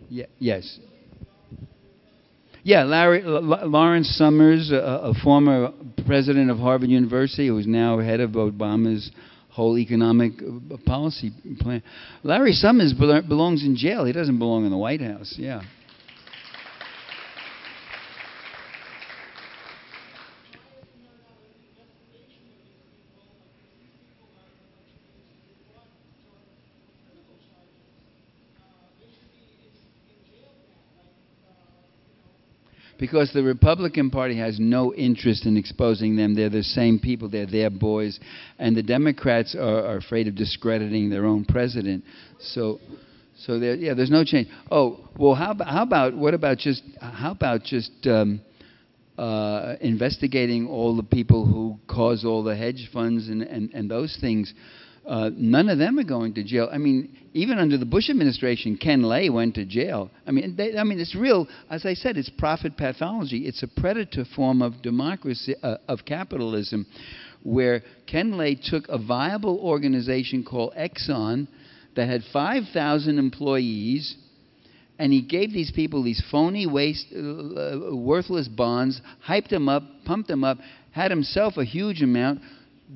Yes. Yeah, Lawrence Summers, a former president of Harvard University, who is now head of Obama's whole economic policy plan. Larry Summers belongs in jail. He doesn't belong in the White House. Yeah. Because the Republican Party has no interest in exposing them. They're the same people. They're their boys. And the Democrats are afraid of discrediting their own president. So there's no change. Oh, well, how about just investigating all the people who cause all the hedge funds and those things? None of them are going to jail. I mean, even under the Bush administration, Ken Lay went to jail. I mean, it's real. As I said, it's profit pathology. It's a predator form of democracy, of capitalism, where Ken Lay took a viable organization called Exxon that had 5,000 employees, and he gave these people these phony, worthless bonds, hyped them up, pumped them up, had himself a huge amount,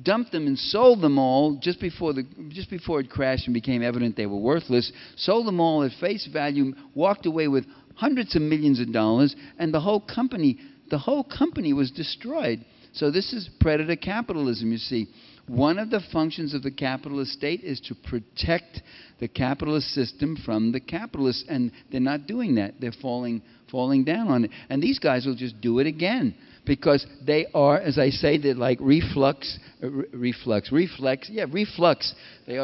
dumped them and sold them all just before it crashed and became evident they were worthless. Sold them all at face value, walked away with hundreds of millions of dollars, and the whole company was destroyed. So this is predator capitalism, you see. One of the functions of the capitalist state is to protect the capitalist system from the capitalists, and they're not doing that. They're falling down on it. And these guys will just do it again because they are, as I say, they're like reflex. They are reflux. They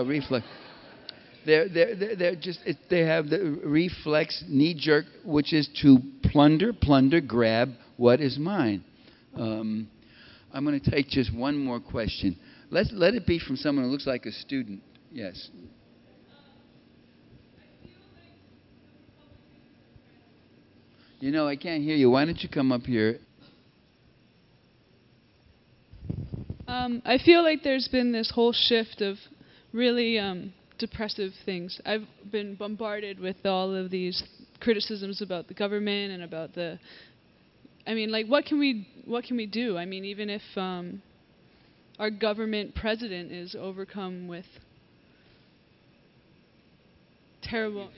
have the reflex knee jerk, which is to plunder, grab what is mine. I'm going to take just one more question. Let it be from someone who looks like a student. Yes. You know, I can't hear you. Why don't you come up here? I feel like there's been this whole shift of really depressive things. I've been bombarded with all of these criticisms about the government and about the... I mean, like, what can we do? I mean, even if our government president is overcome with terrible...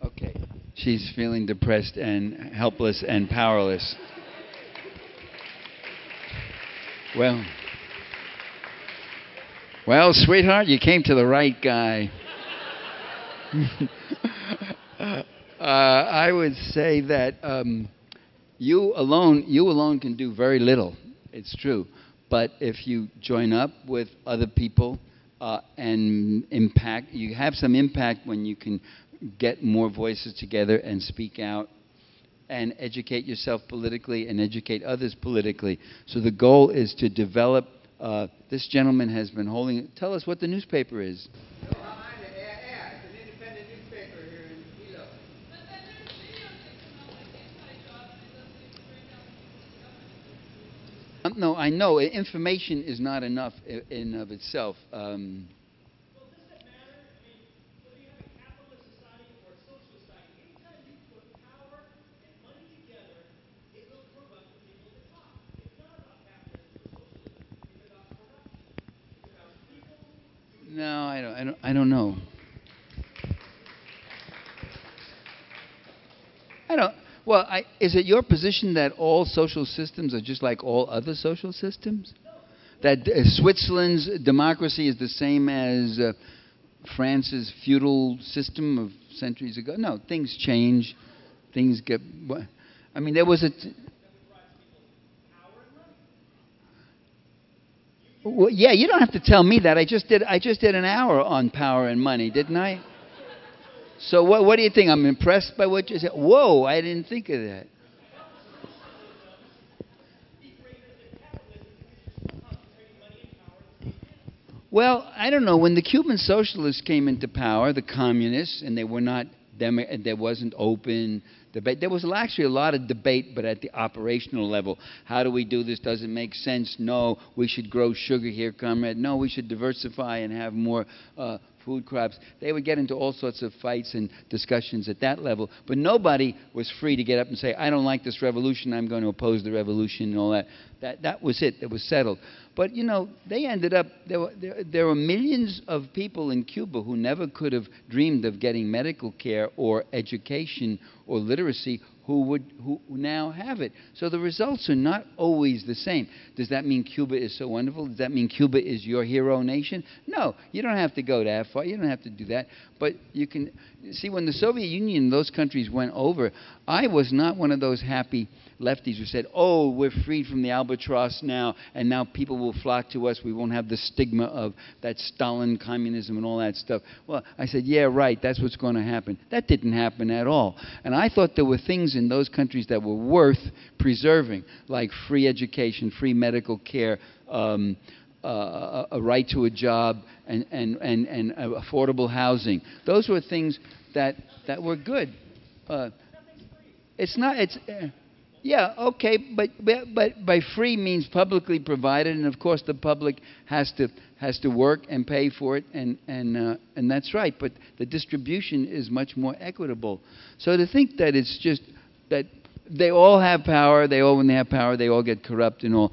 Okay. She's feeling depressed and helpless and powerless. Well, sweetheart, you came to the right guy. I would say that you alone can do very little. It's true. But if you join up with other people and impact, you have some impact when you can get more voices together and speak out and educate yourself politically and educate others politically. So the goal is to develop. This gentleman has been holding. Tell us what the newspaper is. It's an independent newspaper here in Hilo. No, I know. Information is not enough in of itself. No, I don't know. Well, is it your position that all social systems are just like all other social systems? That Switzerland's democracy is the same as France's feudal system of centuries ago? No, things change. Things get... I mean, there was a... Well, yeah, you don't have to tell me that. I just did an hour on power and money, didn't I? So what do you think? I'm impressed by what you said. Whoa, I didn't think of that. Well, I don't know. When the Cuban socialists came into power, the communists, and they were not... there wasn't open debate. There was actually a lot of debate, but at the operational level. How do we do this? Does it make sense? No. We should grow sugar here, comrade. No, we should diversify and have more food crops. They would get into all sorts of fights and discussions at that level. But nobody was free to get up and say, I don't like this revolution, I'm going to oppose the revolution and all that. That was it. It was settled. But, you know, they ended up, there were millions of people in Cuba who never could have dreamed of getting medical care or education or literacy who now have it. So the results are not always the same. Does that mean Cuba is so wonderful? Does that mean Cuba is your hero nation? No, you don't have to go that far. You don't have to do that. But you can see, when the Soviet Union and those countries went over, I was not one of those happy lefties who said, oh, we're freed from the albatross now, and now people will flock to us. We won't have the stigma of that Stalin communism and all that stuff. Well, I said, yeah, right, that's what's going to happen. That didn't happen at all. And I thought there were things in those countries that were worth preserving, like free education, free medical care, a right to a job, and affordable housing. Those were things that were good. It's not. It's. Yeah, okay, but by free means publicly provided, and of course the public has to work and pay for it, and that's right. But the distribution is much more equitable. So to think that it's just that they all have power, when they have power, they all get corrupt and all.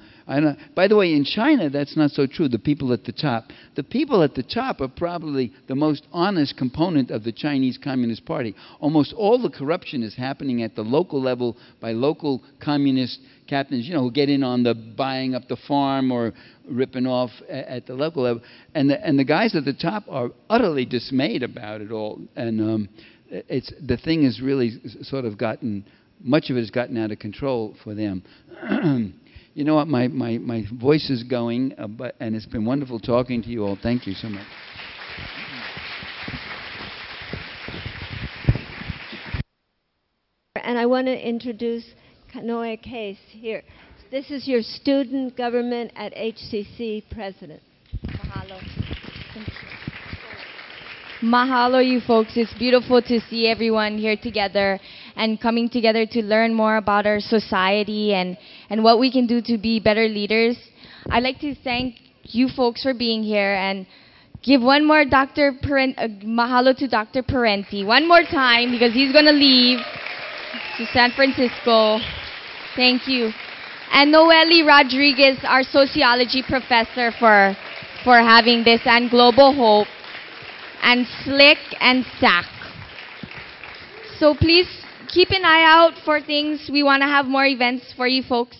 By the way, in China, that's not so true. The people at the top are probably the most honest component of the Chinese Communist Party. Almost all the corruption is happening at the local level by local communist captains, who get in on the buying up the farm or ripping off at the local level. And the guys at the top are utterly dismayed about it all. And the thing has really sort of much of it has gotten out of control for them. You know what? My voice is going, and it's been wonderful talking to you all. Thank you so much. And I want to introduce Kanoe Case here. This is your student government at HCC president. Mahalo. Thank you. Mahalo, you folks. It's beautiful to see everyone here together and coming together to learn more about our society and what we can do to be better leaders. I'd like to thank you folks for being here and give one more mahalo to Dr. Parenti one more time, because he's going to leave to San Francisco. Thank you. And Noeli Rodriguez, our sociology professor, for having this, and Global Hope, and Slick and Sack. So please keep an eye out for things. We want to have more events for you folks.